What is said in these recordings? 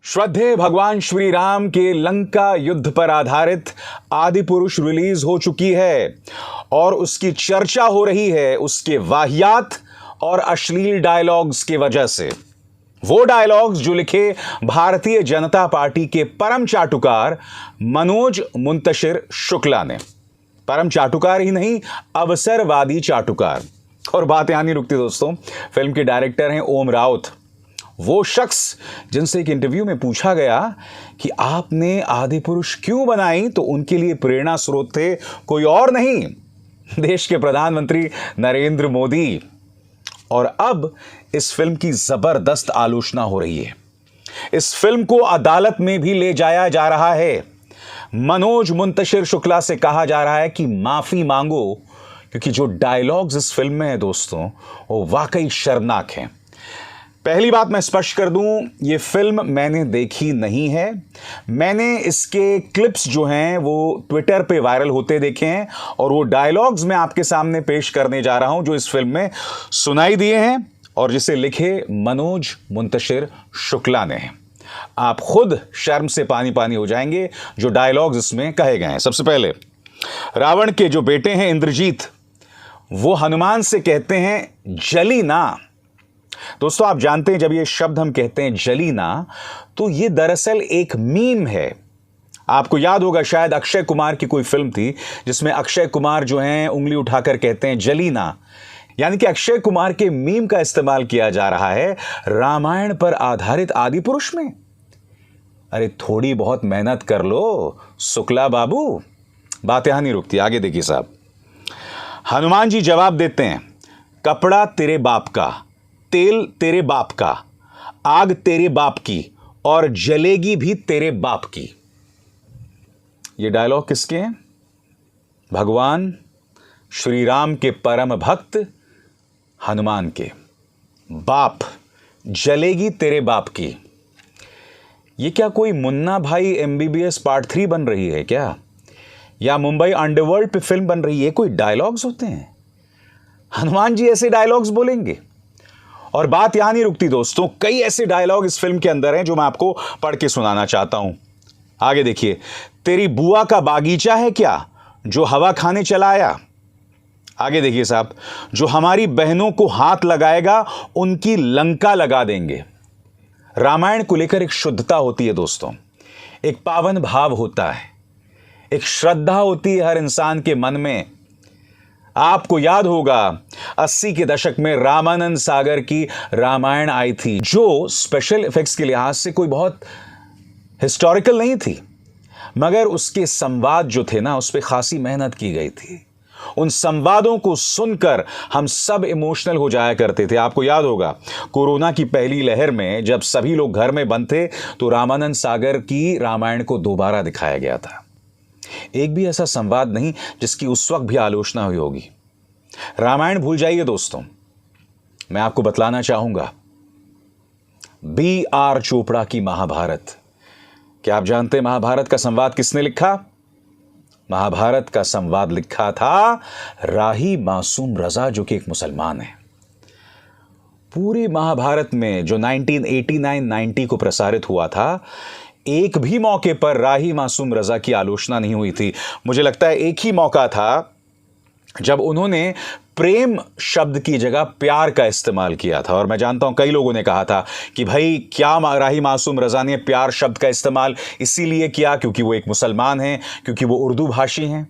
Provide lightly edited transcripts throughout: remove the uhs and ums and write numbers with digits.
श्रद्धेय भगवान श्री राम के लंका युद्ध पर आधारित आदि पुरुष रिलीज हो चुकी है और उसकी चर्चा हो रही है उसके वाहियात और अश्लील डायलॉग्स की वजह से। वो डायलॉग्स जो लिखे भारतीय जनता पार्टी के परम चाटुकार मनोज मुंतशिर शुक्ला ने। परम चाटुकार ही नहीं, अवसरवादी चाटुकार। और बात यहां नहीं रुकती दोस्तों, फिल्म के डायरेक्टर हैं ओम राउत, वो शख्स जिनसे एक इंटरव्यू में पूछा गया कि आपने आदि पुरुष क्यों बनाई, तो उनके लिए प्रेरणा स्रोत थे कोई और नहीं, देश के प्रधानमंत्री नरेंद्र मोदी। और अब इस फिल्म की जबरदस्त आलोचना हो रही है। इस फिल्म को अदालत में भी ले जाया जा रहा है। मनोज मुंतशिर शुक्ला से कहा जा रहा है कि माफी मांगो, क्योंकि जो डायलॉग्स इस फिल्म में है दोस्तों वो वाकई शर्मनाक हैं। पहली बात मैं स्पष्ट कर दूं, ये फिल्म मैंने देखी नहीं है। मैंने इसके क्लिप्स जो हैं वो ट्विटर पे वायरल होते देखे हैं और वो डायलॉग्स मैं आपके सामने पेश करने जा रहा हूं जो इस फिल्म में सुनाई दिए हैं और जिसे लिखे मनोज मुंतशिर शुक्ला ने। आप खुद शर्म से पानी पानी हो जाएंगे जो डायलॉग्स इसमें कहे गए हैं। सबसे पहले, रावण के जो बेटे हैं इंद्रजीत, वो हनुमान से कहते हैं जली ना। दोस्तों आप जानते हैं जब ये शब्द हम कहते हैं जली ना, तो ये दरअसल एक मीम है। आपको याद होगा शायद अक्षय कुमार की कोई फिल्म थी जिसमें अक्षय कुमार जो हैं उंगली उठाकर कहते हैं जली ना, यानी कि अक्षय कुमार के मीम का इस्तेमाल किया जा रहा है रामायण पर आधारित आदि पुरुष में। अरे थोड़ी बहुत मेहनत कर लो शुक्ला बाबू। बात यहां नहीं रुकती, आगे देखिए साहब। हनुमान जी जवाब देते हैं, कपड़ा तेरे बाप का, तेल तेरे बाप का, आग तेरे बाप की और जलेगी भी तेरे बाप की। ये डायलॉग किसके हैं? भगवान श्री राम के परम भक्त हनुमान के। बाप, जलेगी तेरे बाप की। ये क्या कोई मुन्ना भाई MBBS पार्ट 3 बन रही है क्या, या मुंबई अंडरवर्ल्ड पे फिल्म बन रही है? कोई डायलॉग्स होते हैं? हनुमान जी ऐसे डायलॉग्स बोलेंगे? और बात यहां नहीं रुकती दोस्तों, कई ऐसे डायलॉग इस फिल्म के अंदर हैं जो मैं आपको पढ़ के सुनाना चाहता हूं। आगे देखिए, तेरी बुआ का बागीचा है क्या जो हवा खाने चला आया। आगे देखिए साहब, जो हमारी बहनों को हाथ लगाएगा उनकी लंका लगा देंगे। रामायण को लेकर एक शुद्धता होती है दोस्तों, एक पावन भाव होता है, एक श्रद्धा होती है हर इंसान के मन में। आपको याद होगा 80 के दशक में रामानंद सागर की रामायण आई थी, जो स्पेशल इफेक्ट्स के लिहाज से कोई बहुत हिस्टोरिकल नहीं थी, मगर उसके संवाद जो थे ना उस पर खासी मेहनत की गई थी। उन संवादों को सुनकर हम सब इमोशनल हो जाया करते थे। आपको याद होगा कोरोना की पहली लहर में जब सभी लोग घर में बंद थे तो रामानंद सागर की रामायण को दोबारा दिखाया गया था। एक भी ऐसा संवाद नहीं जिसकी उस वक्त भी आलोचना हुई होगी। रामायण भूल जाइए दोस्तों, मैं आपको बतलाना चाहूंगा B.R. चोपड़ा की महाभारत। क्या आप जानते हैं महाभारत का संवाद किसने लिखा? महाभारत का संवाद लिखा था राही मासूम रजा, जो कि एक मुसलमान है। पूरी महाभारत में जो 1989-90 को प्रसारित हुआ था, एक भी मौके पर राही मासूम रजा की आलोचना नहीं हुई थी। मुझे लगता है एक ही मौका था जब उन्होंने प्रेम शब्द की जगह प्यार का इस्तेमाल किया था। और मैं जानता हूं कई लोगों ने कहा था कि भाई क्या राही मासूम रजा ने प्यार शब्द का इस्तेमाल इसीलिए किया क्योंकि वो एक मुसलमान हैं, क्योंकि वो उर्दू भाषी हैं।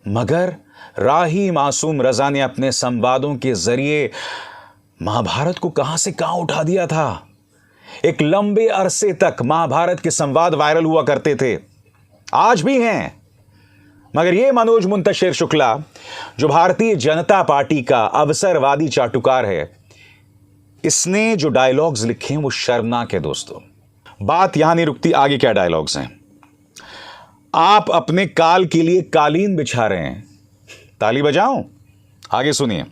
मगर राही मासूम रजा ने अपने संवादों के जरिए महाभारत को कहां से कहां उठा दिया था। एक लंबे अरसे तक महाभारत के संवाद वायरल हुआ करते थे, आज भी हैं। मगर ये मनोज मुंतशिर शुक्ला, जो भारतीय जनता पार्टी का अवसरवादी चाटुकार है, इसने जो डायलॉग्स लिखे हैं वो शर्मनाक है दोस्तों। बात यहां नहीं रुकती, आगे क्या डायलॉग्स हैं। आप अपने काल के लिए कालीन बिछा रहे हैं, ताली बजाऊं? आगे सुनिए,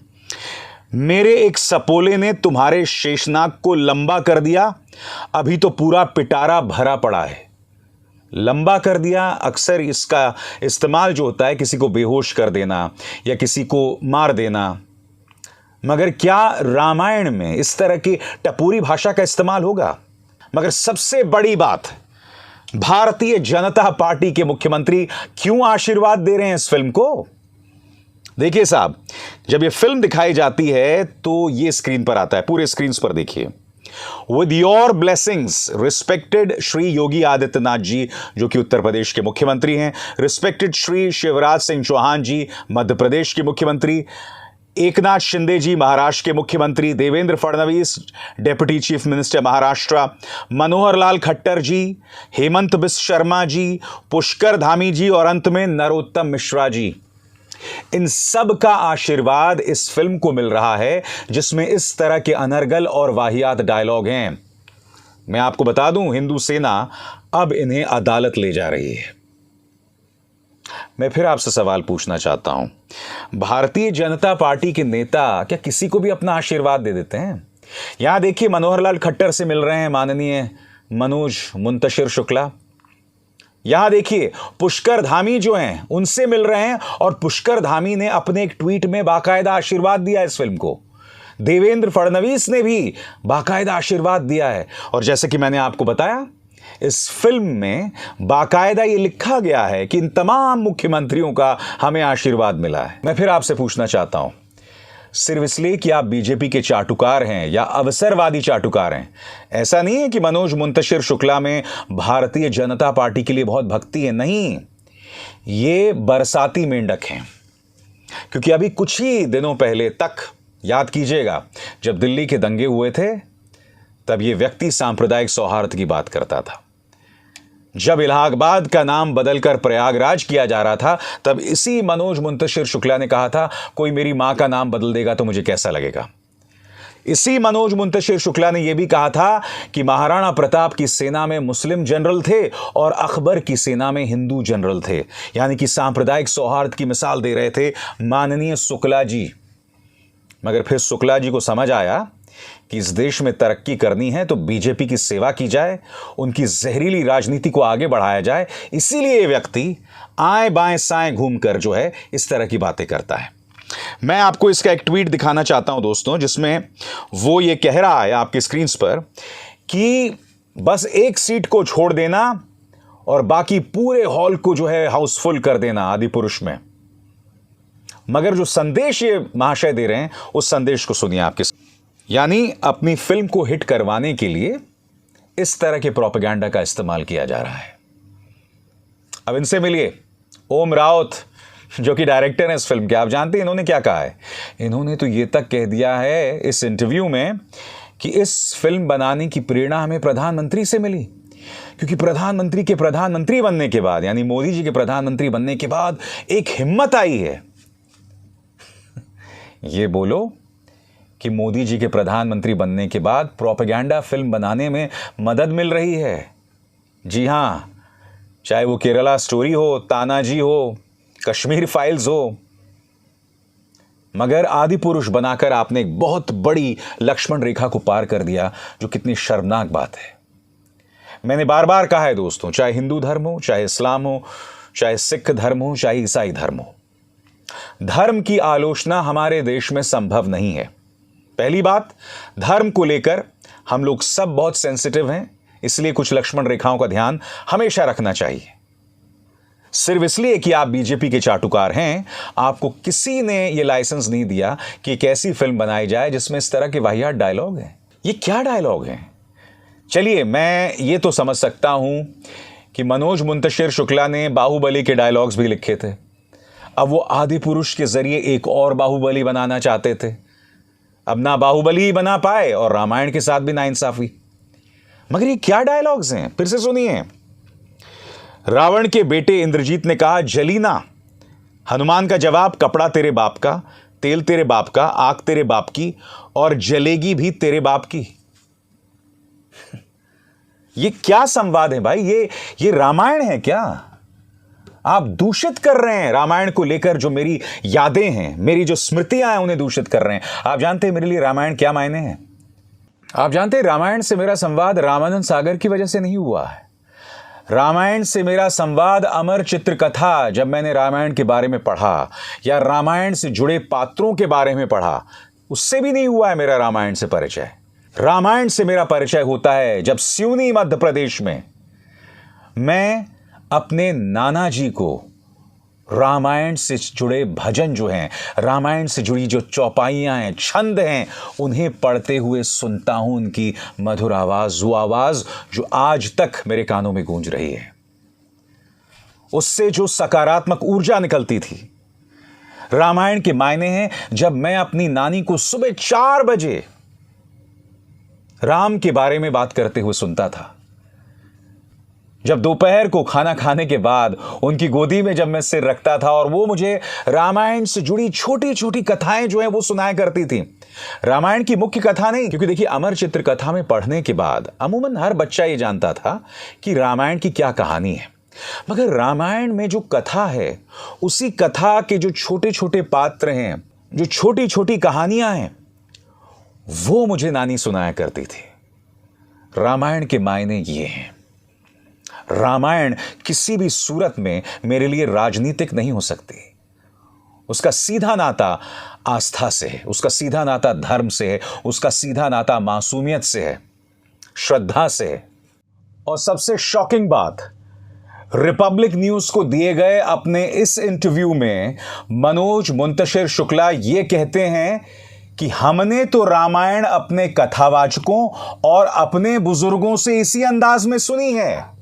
मेरे एक सपोले ने तुम्हारे शेषनाग को लंबा कर दिया, अभी तो पूरा पिटारा भरा पड़ा है। लंबा कर दिया, अक्सर इसका इस्तेमाल जो होता है किसी को बेहोश कर देना या किसी को मार देना। मगर क्या रामायण में इस तरह की टपोरी भाषा का इस्तेमाल होगा? मगर सबसे बड़ी बात, भारतीय जनता पार्टी के मुख्यमंत्री क्यों आशीर्वाद दे रहे हैं इस फिल्म को? देखिए साहब, जब यह फिल्म दिखाई जाती है तो यह स्क्रीन पर आता है, पूरे स्क्रीन पर देखिए। With your blessings, respected Shri Yogi Adityanath ji जो कि उत्तर प्रदेश के मुख्यमंत्री हैं, रिस्पेक्टेड श्री शिवराज सिंह चौहान जी मध्य प्रदेश के मुख्यमंत्री, एकनाथ शिंदे जी महाराष्ट्र के मुख्यमंत्री, Devendra Fadnavis deputy chief minister Maharashtra, Manohar Lal Khattar ji, Hemant Biswa Sarma ji, Pushkar Dhami ji और अंत में नरोत्तम मिश्रा जी। इन सब का आशीर्वाद इस फिल्म को मिल रहा है जिसमें इस तरह के अनर्गल और वाहियात डायलॉग हैं। मैं आपको बता दूं, हिंदू सेना अब इन्हें अदालत ले जा रही है। मैं फिर आपसे सवाल पूछना चाहता हूं, भारतीय जनता पार्टी के नेता क्या किसी को भी अपना आशीर्वाद दे देते हैं? यहां देखिए, मनोहर लाल खट्टर से मिल रहे हैं माननीय मनोज मुंतशिर शुक्ला। यहां देखिए, पुष्कर धामी जो हैं उनसे मिल रहे हैं और पुष्कर धामी ने अपने एक ट्वीट में बाकायदा आशीर्वाद दिया इस फिल्म को। देवेंद्र फडणवीस ने भी बाकायदा आशीर्वाद दिया है। और जैसे कि मैंने आपको बताया, इस फिल्म में बाकायदा ये लिखा गया है कि इन तमाम मुख्यमंत्रियों का हमें आशीर्वाद मिला है। मैं फिर आपसे पूछना चाहता हूं, सिर्फ इसलिए कि आप बीजेपी के चाटुकार हैं या अवसरवादी चाटुकार हैं, ऐसा नहीं है कि मनोज मुंतशिर शुक्ला में भारतीय जनता पार्टी के लिए बहुत भक्ति है। नहीं, ये बरसाती मेंढक हैं। क्योंकि अभी कुछ ही दिनों पहले तक, याद कीजिएगा, जब दिल्ली के दंगे हुए थे तब ये व्यक्ति सांप्रदायिक सौहार्द की बात करता था। जब इलाहाबाद का नाम बदलकर प्रयागराज किया जा रहा था तब इसी मनोज मुंतशिर शुक्ला ने कहा था, कोई मेरी मां का नाम बदल देगा तो मुझे कैसा लगेगा। इसी मनोज मुंतशिर शुक्ला ने यह भी कहा था कि महाराणा प्रताप की सेना में मुस्लिम जनरल थे और अकबर की सेना में हिंदू जनरल थे, यानी कि सांप्रदायिक सौहार्द की मिसाल दे रहे थे माननीय शुक्ला जी। मगर फिर शुक्ला जी को समझ आया कि इस देश में तरक्की करनी है तो बीजेपी की सेवा की जाए, उनकी जहरीली राजनीति को आगे बढ़ाया जाए। इसीलिए ये व्यक्ति आए बाएं साएं घूमकर जो है इस तरह की बातें करता है। मैं आपको इसका एक ट्वीट दिखाना चाहता हूं दोस्तों, जिसमें वो ये कह रहा है आपकी स्क्रीन पर कि बस एक सीट को छोड़ देना और बाकी पूरे हॉल को जो है हाउसफुल कर देना आदिपुरुष में। मगर जो संदेश ये महाशय दे रहे हैं उस संदेश को सुनिए आपके। यानी अपनी फिल्म को हिट करवाने के लिए इस तरह के प्रोपेगेंडा का इस्तेमाल किया जा रहा है। अब इनसे मिलिए, ओम राउत जो कि डायरेक्टर हैं इस फिल्म के। आप जानते हैं इन्होंने क्या कहा है? इन्होंने तो ये तक कह दिया है इस इंटरव्यू में कि इस फिल्म बनाने की प्रेरणा हमें प्रधानमंत्री से मिली, क्योंकि प्रधानमंत्री के प्रधानमंत्री बनने के बाद, यानी मोदी जी के प्रधानमंत्री बनने के बाद एक हिम्मत आई है। ये बोलो कि मोदी जी के प्रधानमंत्री बनने के बाद प्रोपेगेंडा फिल्म बनाने में मदद मिल रही है। जी हां, चाहे वो केरला स्टोरी हो, तानाजी हो, कश्मीर फाइल्स हो, मगर आदिपुरुष बनाकर आपने एक बहुत बड़ी लक्ष्मण रेखा को पार कर दिया, जो कितनी शर्मनाक बात है। मैंने बार बार कहा है दोस्तों, चाहे हिंदू धर्म हो, चाहे इस्लाम हो, चाहे सिख धर्म हो, चाहे ईसाई धर्म हो, धर्म की आलोचना हमारे देश में संभव नहीं है। पहली बात, धर्म को लेकर हम लोग सब बहुत सेंसिटिव हैं, इसलिए कुछ लक्ष्मण रेखाओं का ध्यान हमेशा रखना चाहिए। सिर्फ इसलिए कि आप बीजेपी के चाटुकार हैं, आपको किसी ने यह लाइसेंस नहीं दिया कि एक ऐसी फिल्म बनाई जाए जिसमें इस तरह के वाहियात डायलॉग हैं। ये क्या डायलॉग हैं? चलिए, मैं ये तो समझ सकता हूं कि मनोज मुंतशिर शुक्ला ने बाहुबली के डायलॉग्स भी लिखे थे। अब वो आदिपुरुष के जरिए एक और बाहुबली बनाना चाहते थे। अब ना बाहुबली ही बना पाए और रामायण के साथ भी नाइंसाफी। मगर ये क्या डायलॉग्स हैं? फिर से सुनिए। रावण के बेटे इंद्रजीत ने कहा, जलीना। हनुमान का जवाब, कपड़ा तेरे बाप का, तेल तेरे बाप का, आग तेरे बाप की और जलेगी भी तेरे बाप की। ये क्या संवाद है भाई? ये रामायण है क्या? आप दूषित कर रहे हैं रामायण को लेकर। जो मेरी यादें हैं, मेरी जो स्मृतियां हैं, उन्हें दूषित कर रहे हैं। आप जानते हैं मेरे लिए रामायण क्या मायने हैं? आप जानते हैं रामायण से मेरा संवाद रामानंद सागर की वजह से नहीं हुआ है। रामायण से मेरा संवाद अमर चित्रकथा, जब मैंने रामायण के बारे में पढ़ा या रामायण से जुड़े पात्रों के बारे में पढ़ा, उससे भी नहीं हुआ है मेरा रामायण से परिचय। रामायण से मेरा परिचय होता है जब सिवनी मध्य प्रदेश में मैं अपने नाना जी को रामायण से जुड़े भजन जो हैं, रामायण से जुड़ी जो चौपाइयां हैं, छंद हैं, उन्हें पढ़ते हुए सुनता हूं। उनकी मधुर आवाज, वो आवाज जो आज तक मेरे कानों में गूंज रही है। उससे जो सकारात्मक ऊर्जा निकलती थी। रामायण के मायने हैं जब मैं अपनी नानी को सुबह 4 बजे राम के बारे में बात करते हुए सुनता था। जब दोपहर को खाना खाने के बाद उनकी गोदी में जब मैं सिर रखता था और वो मुझे रामायण से जुड़ी छोटी छोटी कथाएं जो हैं वो सुनाया करती थी। रामायण की मुख्य कथा नहीं, क्योंकि देखिए अमर चित्र कथा में पढ़ने के बाद अमूमन हर बच्चा ये जानता था कि रामायण की क्या कहानी है, मगर रामायण में जो कथा है, उसी कथा के जो छोटे छोटे पात्र हैं, जो छोटी छोटी कहानियां हैं, वो मुझे नानी सुनाया करती थी। रामायण के मायने ये हैं। रामायण किसी भी सूरत में मेरे लिए राजनीतिक नहीं हो सकती। उसका सीधा नाता आस्था से है, उसका सीधा नाता धर्म से है, उसका सीधा नाता मासूमियत से है, श्रद्धा से है। और सबसे शॉकिंग बात, रिपब्लिक न्यूज को दिए गए अपने इस इंटरव्यू में मनोज मुंतशिर शुक्ला ये कहते हैं कि हमने तो रामायण अपने कथावाचकों और अपने बुजुर्गों से इसी अंदाज में सुनी है।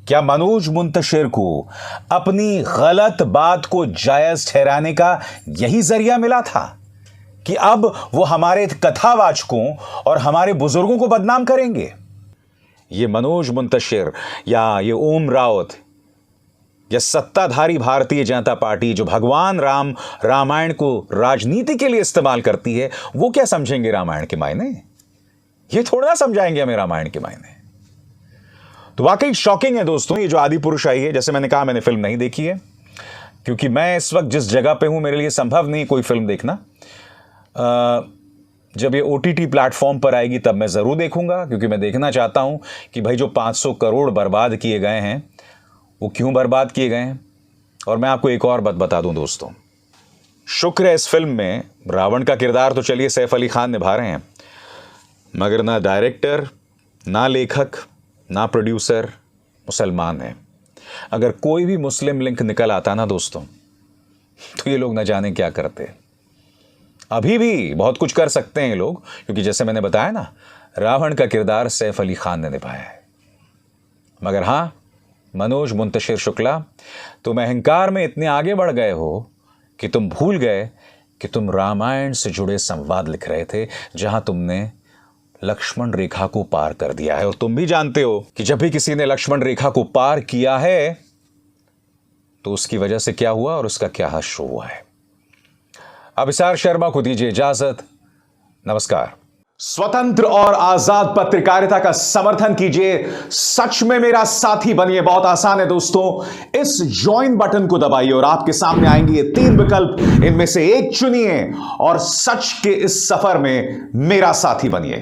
क्या मनोज मुंतशिर को अपनी गलत बात को जायज ठहराने का यही जरिया मिला था कि अब वो हमारे कथावाचकों और हमारे बुजुर्गों को बदनाम करेंगे? ये मनोज मुंतशिर या ये ओम रावत या सत्ताधारी भारतीय जनता पार्टी जो भगवान राम रामायण को राजनीति के लिए इस्तेमाल करती है, वो क्या समझेंगे रामायण के मायने? ये थोड़ा ना समझाएंगे हमें रामायण के मायने। तो वाकई शॉकिंग है दोस्तों ये जो आदिपुरुष आई है। जैसे मैंने कहा, मैंने फिल्म नहीं देखी है क्योंकि मैं इस वक्त जिस जगह पे हूं मेरे लिए संभव नहीं कोई फिल्म देखना। जब ये OTT प्लेटफॉर्म पर आएगी तब मैं ज़रूर देखूंगा, क्योंकि मैं देखना चाहता हूं कि भाई जो 500 करोड़ बर्बाद किए गए हैं वो क्यों बर्बाद किए गए हैं। और मैं आपको एक और बात बता दूं दोस्तों, शुक्र है इस फिल्म में रावण का किरदार तो चलिए सैफ अली खान निभा रहे हैं, मगर ना डायरेक्टर, ना लेखक, ना प्रोड्यूसर मुसलमान है। अगर कोई भी मुस्लिम लिंक निकल आता ना दोस्तों, तो ये लोग न जाने क्या करते। अभी भी बहुत कुछ कर सकते हैं ये लोग, क्योंकि जैसे मैंने बताया ना, रावण का किरदार सैफ अली खान ने निभाया है। मगर हाँ, मनोज मुंतशिर शुक्ला, तुम अहंकार में इतने आगे बढ़ गए हो कि तुम भूल गए कि तुम रामायण से जुड़े संवाद लिख रहे थे, जहां तुमने लक्ष्मण रेखा को पार कर दिया है। और तुम भी जानते हो कि जब भी किसी ने लक्ष्मण रेखा को पार किया है तो उसकी वजह से क्या हुआ और उसका क्या हश्र हुआ है। अभिसार शर्मा को दीजिए इजाजत। नमस्कार। स्वतंत्र और आजाद पत्रकारिता का समर्थन कीजिए, सच में मेरा साथी बनिए। बहुत आसान है दोस्तों, इस ज्वाइन बटन को दबाइए और आपके सामने आएंगे ये 3 विकल्प, इनमें से एक चुनिए और सच के इस सफर में मेरा साथी बनिए।